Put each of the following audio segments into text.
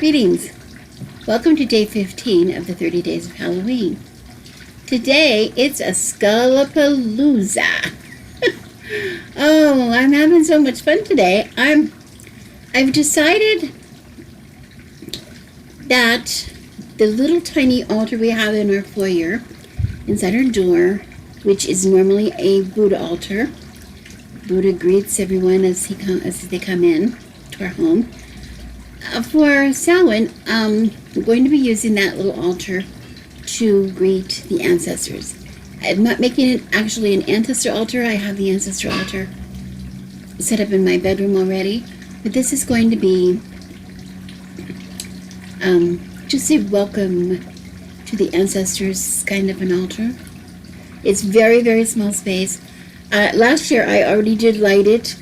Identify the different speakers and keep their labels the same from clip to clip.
Speaker 1: Greetings. Welcome to day 15 of the 30 days of Halloween. Today, it's a Skullapalooza. Oh, I'm having so much fun today. I've decided that the little tiny altar we have in our foyer, inside our door, which is normally a Buddha altar. Buddha greets everyone as they come in to our home. For Samhain, I'm going to be using that little altar to greet the ancestors. I'm not making it actually an ancestor altar. I have the ancestor altar set up in my bedroom already. But this is going to be just a welcome to the ancestors kind of an altar. It's very, very small space. Last year I already did light it.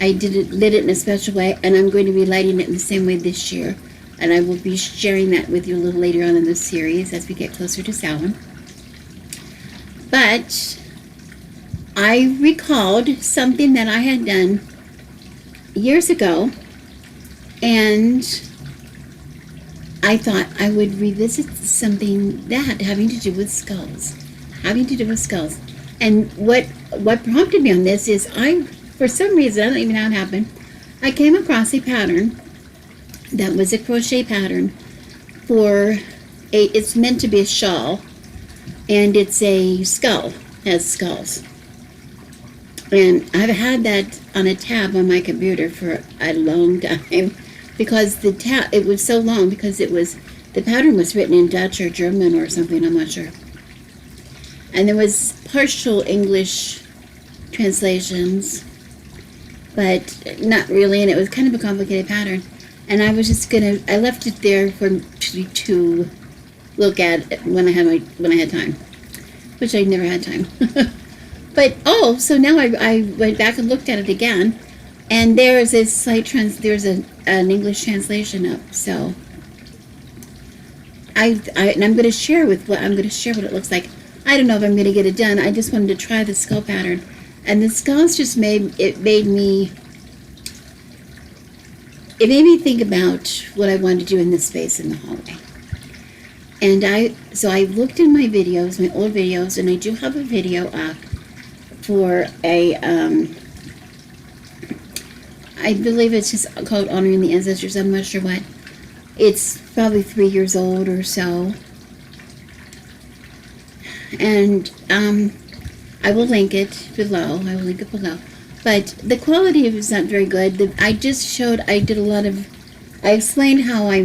Speaker 1: I lit it in a special way, and I'm going to be lighting it in the same way this year. And I will be sharing that with you a little later on in this series as we get closer to Samhain. But I recalled something that I had done years ago, and I thought I would revisit something that having to do with skulls. And what prompted me on this is for some reason, I don't even know how it happened, I came across a pattern that was a crochet pattern for it's meant to be a shawl, and it's a skull, has skulls. And I've had that on a tab on my computer for a long time because it was so long because the pattern was written in Dutch or German or something, I'm not sure. And there was partial English translations, but not really, and it was kind of a complicated pattern. And I was just I left it there to look at when I had time, which I never had time. But so now I went back and looked at it again, and there's a there's an English translation up. So and I'm going to share what it looks like. I don't know if I'm going to get it done. I just wanted to try the skull pattern. And the skulls just made me think about what I wanted to do in this space in the hallway. And so I looked in my videos, my old videos, and I do have a video up for I believe it's just called Honoring the Ancestors. I'm not sure what. It's probably 3 years old or so. And I will link it below. But the quality of it is not very good. I explained how I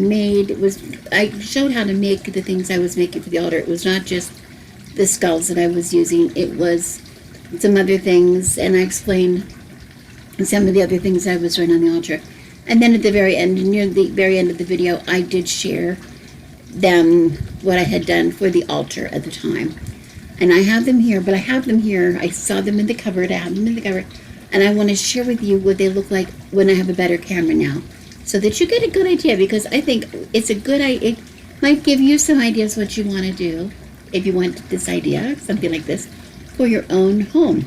Speaker 1: showed how to make the things I was making for the altar. It was not just the skulls that I was using. It was some other things, and I explained some of the other things I was doing on the altar. And then at the very end, near the very end of the video, I did share what I had done for the altar at the time. And I have them here, I saw them in the cupboard, and I want to share with you what they look like when I have a better camera now, so that you get a good idea, because I think it might give you some ideas what you want to do, if you want this idea, something like this, for your own home.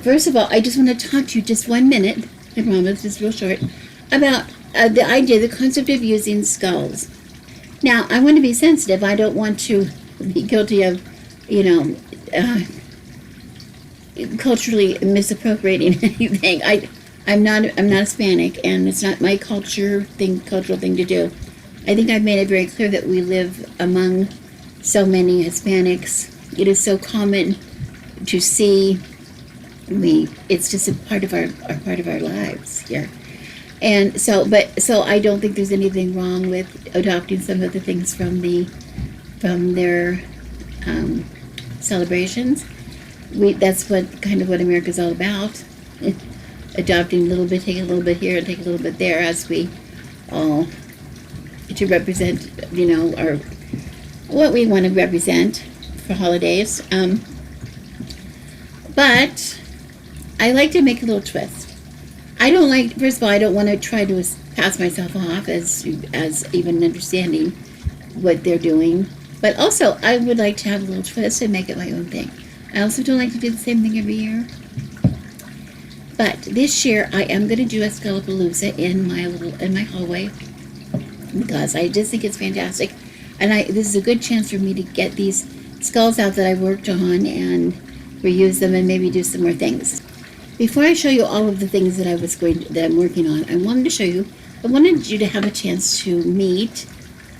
Speaker 1: First of all, I just want to talk to you just 1 minute, I promise, just real short, about the concept of using skulls. Now, I want to be sensitive. I don't want to be guilty of, culturally misappropriating anything. I'm not Hispanic, and it's not my cultural thing to do. I think I've made it very clear that we live among so many Hispanics. It is so common to see. It's just a part of our lives here. And so I don't think there's anything wrong with adopting some of the things from their celebrations. That's what America's all about. Adopting a little bit, take a little bit here and take a little bit there, as we all to represent, what we want to represent for holidays. But I like to make a little twist. First of all, I don't want to try to pass myself off as even understanding what they're doing. But also, I would like to have a little twist and make it my own thing. I also don't like to do the same thing every year. But this year I am going to do a Skullapalooza in my hallway, because I just think it's fantastic, and this is a good chance for me to get these skulls out that I worked on and reuse them and maybe do some more things. Before I show you all of the things that I'm working on, I wanted you to have a chance to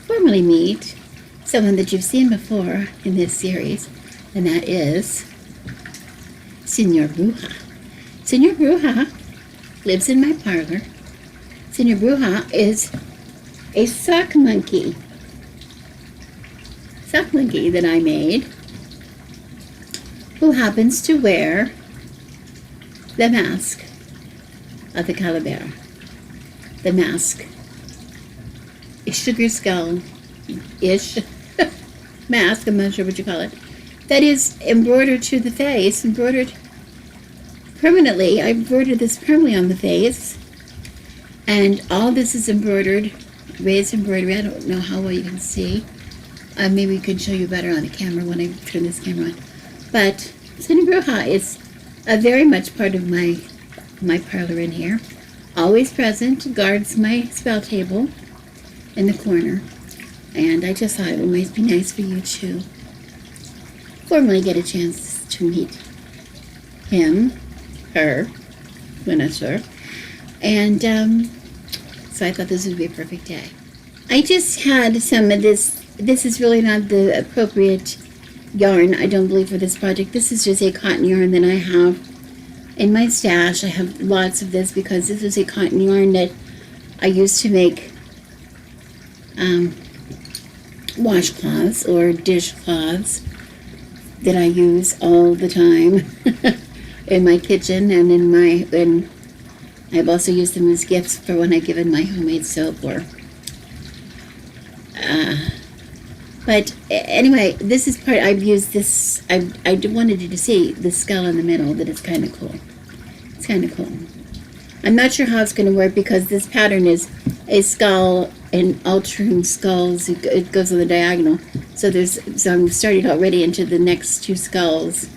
Speaker 1: formally meet someone that you've seen before in this series, and that is Senor Brouha. Senor Brouha lives in my parlor. Senor Brouha is a sock monkey that I made, who happens to wear the mask of the Calavera. The mask, a sugar skull-ish mask, I'm not sure what you call it, that is embroidered to the face, embroidered permanently. I embroidered this permanently on the face, and all this is embroidered, raised embroidery. I don't know how well you can see. Maybe we could show you better on the camera when I turn this camera on. But Senor Brouha is very much part of my parlor in here. Always present, guards my spell table in the corner. And I just thought it would be nice for you to formally get a chance to meet him, her, we're not sure. And so I thought this would be a perfect day. I just had some of this. This is really not the appropriate yarn, I don't believe, for this project. This is just a cotton yarn that I have in my stash. I have lots of this because this is a cotton yarn that I used to make washcloths or dishcloths that I use all the time in my kitchen, and I've also used them as gifts for when I've given my homemade soap or but anyway, this is part. I've used this. I wanted you to see the skull in the middle. That is kind of cool. It's kind of cool. I'm not sure how it's going to work because this pattern is a skull and altering skulls. It goes on the diagonal. So I'm starting already into the next two skulls.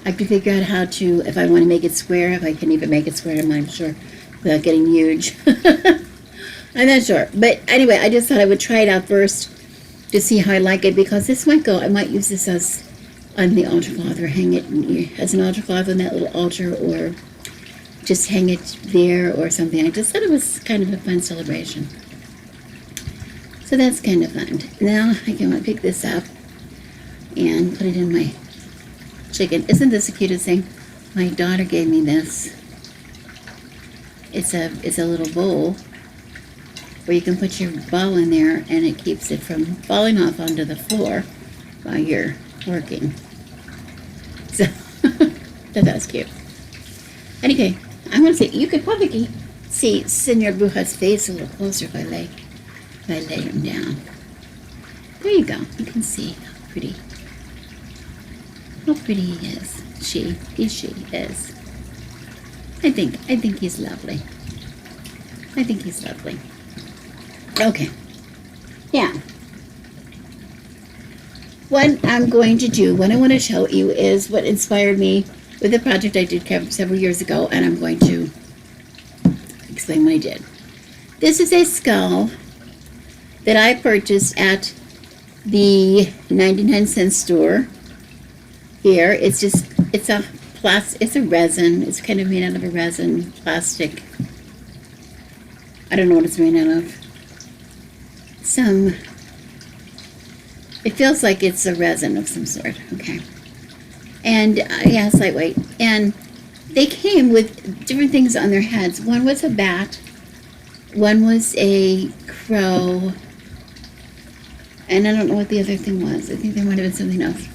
Speaker 1: I have to figure out how to, if I want to make it square, if I can even make it square. I'm not sure without getting huge. I'm not sure. But anyway, I just thought I would try it out first to see how I like it, because this might go. I might use this as on the altar cloth, or hang it as an altar cloth on that little altar, or just hang it there or something. I just thought it was kind of a fun celebration. So that's kind of fun. Now I can pick this up and put it in my chicken. Isn't this the cutest thing? My daughter gave me this. It's a little bowl where you can put your ball in there and it keeps it from falling off onto the floor while you're working. So that's cute. Anyway, I want to say, you could probably see Senor Brouha's face a little closer if I lay him down. There you go. You can see how pretty he is. She is. I think he's lovely. I think he's lovely. Okay. Yeah. What I'm going to do, what I want to show you, is what inspired me with a project I did several years ago, and I'm going to explain what I did. This is a skull that I purchased at the 99-cent store here. It's a resin. It's kind of made out of a resin, plastic. I don't know what it's made out of. It feels like it's a resin of some sort. Okay. And yeah, it's lightweight. And they came with different things on their heads. One was a bat. One was a crow. And I don't know what the other thing was. I think there might have been something else.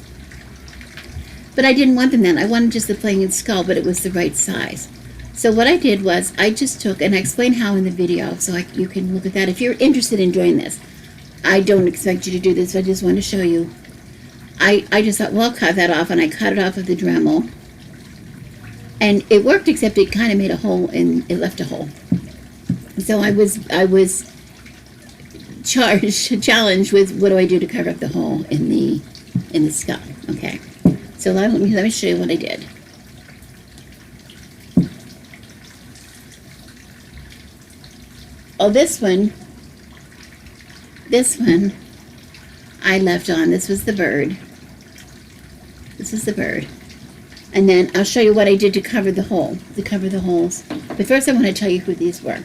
Speaker 1: But I didn't want them then. I wanted just the plain skull, but it was the right size. So what I did was I just took, and I explained how in the video, so you can look at that. If you're interested in doing this, I don't expect you to do this. I just want to show you. I just thought, well, I'll cut that off, and I cut it off of the Dremel. And it worked, except it kind of made a hole, and it left a hole. So I was challenged with, what do I do to cover up the hole in the skull? Okay. So let me show you what I did. oh, this one I left on. This was the bird. This is the bird. And then I'll show you what I did to cover the hole, to cover the holes. But first I want to tell you who these were.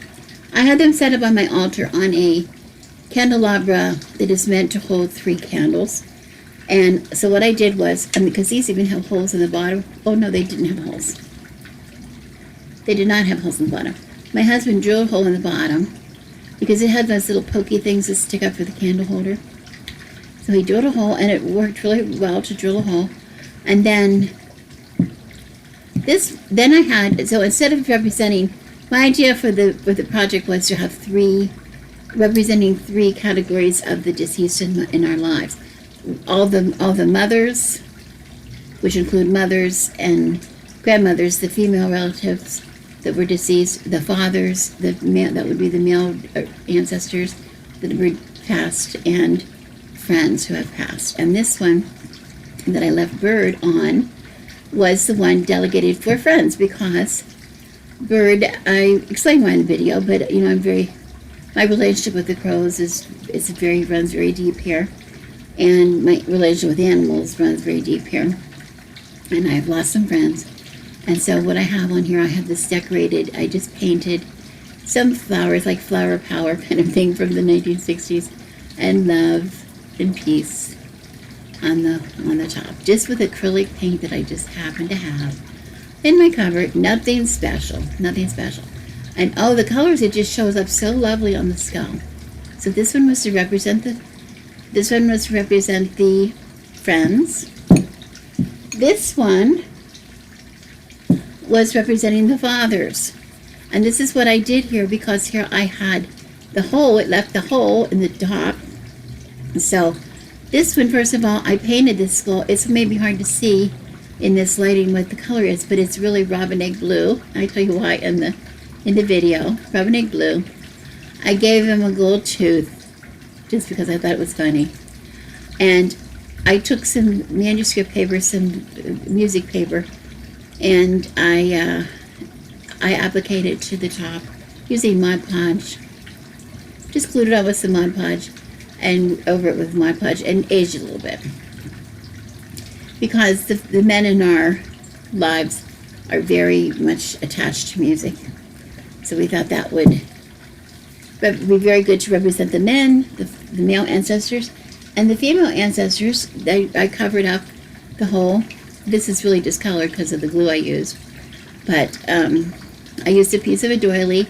Speaker 1: I had them set up on my altar on a candelabra that is meant to hold 3 candles. And so what I did was, because these even have holes in the bottom. Oh no, they didn't have holes. They did not have holes in the bottom. My husband drilled a hole in the bottom because it had those little pokey things that stick up for the candle holder. So he drilled a hole, and it worked really well to drill a hole. And then I had, so instead of representing, my idea for the project was to have 3, representing 3 categories of the deceased in our lives. All the mothers, which include mothers and grandmothers, the female relatives that were deceased, the fathers, that would be the male ancestors that were passed, and friends who have passed. And this one that I left bird on was the one delegated for friends, because bird, I explained why in the video, but my relationship with the crows runs very deep here, and my relationship with animals runs very deep here, and I've lost some friends. And so what I have on here, I have this decorated, I just painted some flowers, like flower power kind of thing from the 1960s, and love and peace on the top, just with acrylic paint that I just happen to have in my cupboard. Nothing special. And oh, the colors, it just shows up so lovely on the skull. So this one was to represent the friends. This one was representing the fathers. And this is what I did here, because here I had the hole, it left the hole in the top. So this one, first of all, I painted this skull. It's maybe hard to see in this lighting what the color is, but it's really robin egg blue. I tell you why in the video. Robin egg blue. I gave him a gold tooth just because I thought it was funny. And I took some manuscript paper, some music paper, and I appliqued it to the top using Mod Podge. Just glued it on with some Mod Podge and over it with Mod Podge, and aged it a little bit. Because the men in our lives are very much attached to music. So we thought that would be very good to represent the men, the male ancestors, and the female ancestors. I covered up the hole. This is really discolored because of the glue I used. But I used a piece of a doily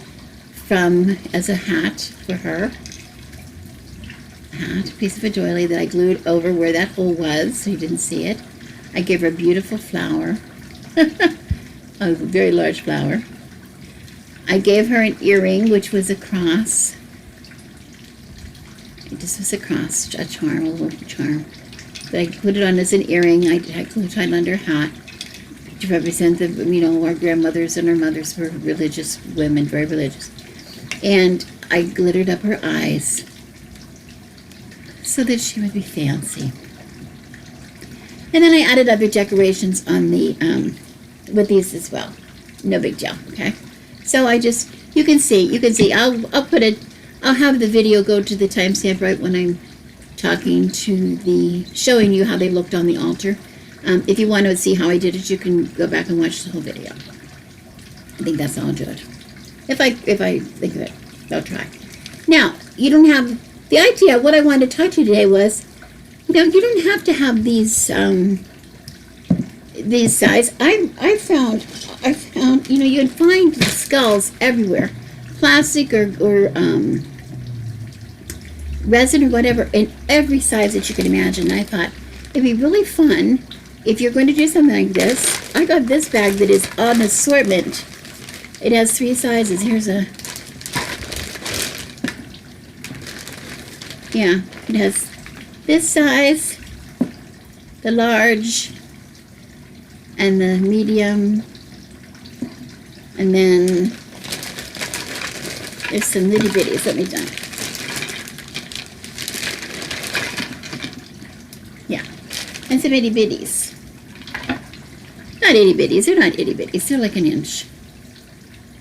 Speaker 1: as a hat for her. A piece of a doily that I glued over where that hole was so you didn't see it. I gave her a beautiful flower. A very large flower. I gave her an earring, which was a cross. This was a cross, a charm, a little charm. But I put it on as an earring. I glued it under her hat to represent our grandmothers and our mothers were religious women, very religious. And I glittered up her eyes so that she would be fancy. And then I added other decorations on with these as well. No big deal, okay? So you can see, I'll have the video go to the timestamp right when I'm showing you how they looked on the altar. If you want to see how I did it, you can go back and watch the whole video. I think that's how I'll do it. If I think of it, I'll try. Now, you don't have, the idea, what I wanted to talk to you today was, you don't have to have these size. I found, you can find skulls everywhere, plastic or resin or whatever, in every size that you can imagine. And I thought it'd be really fun if you're going to do something like this. I got this bag that is on assortment. It has 3 sizes. Here's it has this size, the large, and the medium, and then there's some itty bitties. Let me done. Yeah, and some itty bitties. Not itty bitties. They're not itty bitties. They're like an inch.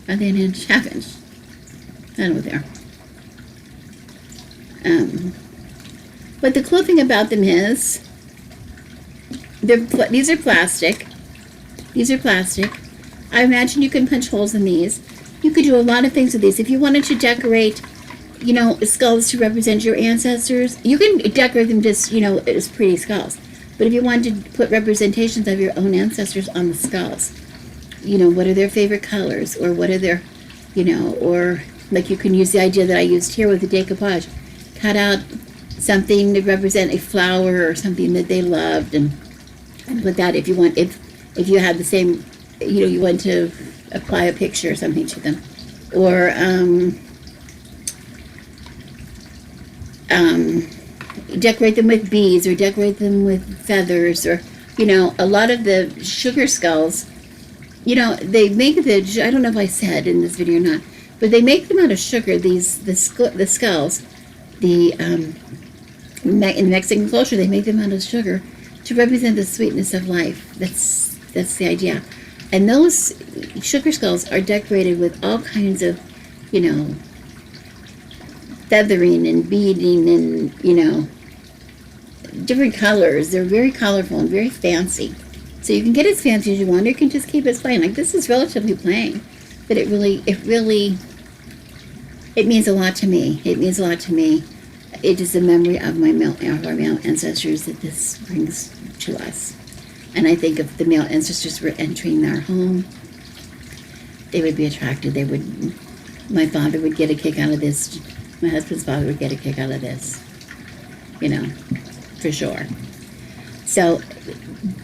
Speaker 1: Are they an inch? Half inch. I don't know what they are. But the cool thing about them is, these are plastic. These are plastic. I imagine you can punch holes in these. You could do a lot of things with these. If you wanted to decorate, skulls to represent your ancestors, you can decorate them just, as pretty skulls. But if you wanted to put representations of your own ancestors on the skulls, what are their favorite colors, or what are their, or like you can use the idea that I used here with the decoupage. Cut out something to represent a flower or something that they loved, and put that if you want, if you have the same, you want to apply a picture or something to them, or decorate them with beads, or decorate them with feathers, or a lot of the sugar skulls, they make I don't know if I said in this video or not, but they make them out of sugar. The skulls, in the Mexican culture, they make them out of sugar to represent the sweetness of life. That's the idea. And those sugar skulls are decorated with all kinds of, feathering and beading and, different colors. They're very colorful and very fancy. So you can get as fancy as you want, or you can just keep it plain. Like, this is relatively plain, but it means a lot to me. It means a lot to me. It is a memory of our male ancestors that this brings to us. And I think if the male ancestors were entering our home, they would be attracted. My father would get a kick out of this. My husband's father would get a kick out of this. For sure. So,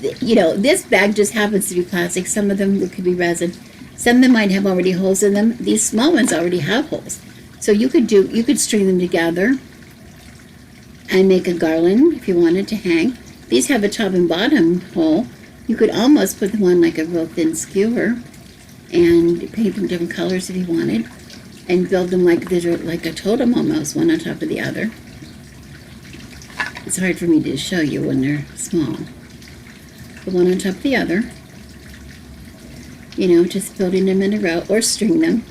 Speaker 1: this bag just happens to be plastic. Some of them could be resin. Some of them might have already holes in them. These small ones already have holes. So you could string them together and make a garland if you wanted to hang. These have a top and bottom hole. You could almost put them on like a real thin skewer and paint them different colors if you wanted, and build them like a totem almost, one on top of the other. It's hard for me to show you when they're small. But one on top of the other. Just building them in a row, or string them,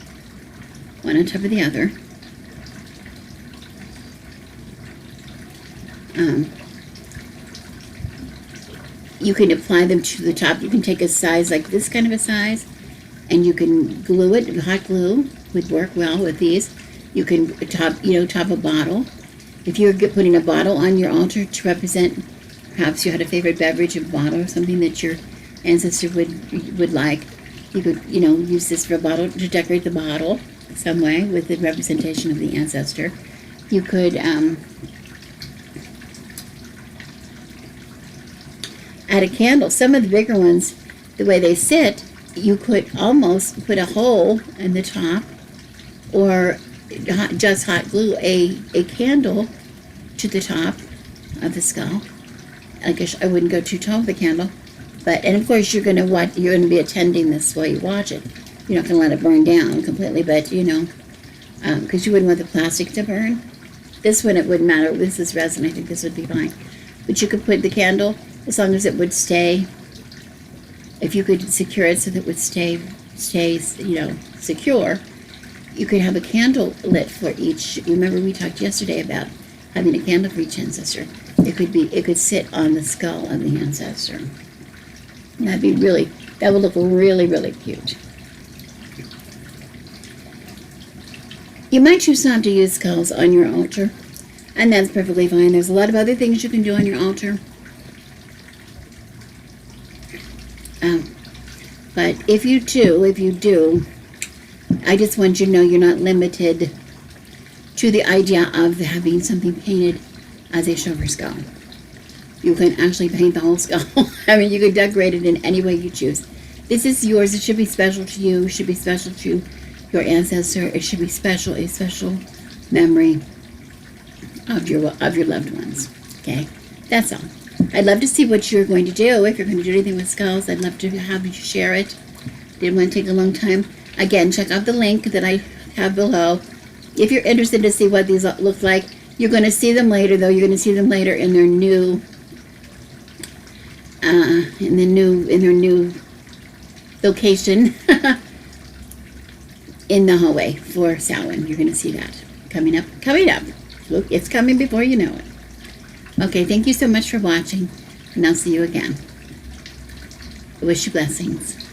Speaker 1: one on top of the other. You can apply them to the top. You can take a size like this kind of a size, and you can glue it. Hot glue would work well with these. You can top a bottle. If you're putting a bottle on your altar to represent, perhaps you had a favorite beverage, a bottle or something that your ancestor would like, you could use this for a bottle to decorate the bottle some way with the representation of the ancestor. You could add a candle. Some of the bigger ones, the way they sit, you could almost put a hole in the top, or just hot glue a candle to the top of the skull. I guess I wouldn't go too tall with the candle, and of course you're going to be attending this while you watch it. You're not going to let it burn down completely, but because you wouldn't want the plastic to burn. This one, it wouldn't matter. This is resin. I think this would be fine. But you could put the candle, as long as it would stay. If you could secure it so that it would stay secure, you could have a candle lit for each. Remember we talked yesterday about having a candle for each ancestor. It could sit on the skull of the ancestor. That would look really, really cute. You might choose not to use skulls on your altar, and that's perfectly fine. There's a lot of other things you can do on your altar. But if you do, I just want you to know you're not limited to the idea of having something painted as a sugar skull. You can actually paint the whole skull. I mean, you can decorate it in any way you choose. This is yours. It should be special to you. It should be special to your ancestor. It should be a special memory of your loved ones. Okay, that's all. I'd love to see what you're going to do. If you're going to do anything with skulls, I'd love to have you share it. Didn't want to take a long time. Again, check out the link that I have below. If you're interested to see what these look like, you're going to see them later, though. You're going to see them later in their new, in their new location in the hallway for Samhain. You're going to see that coming up. Look, it's coming before you know it. Okay, thank you so much for watching, and I'll see you again. I wish you blessings.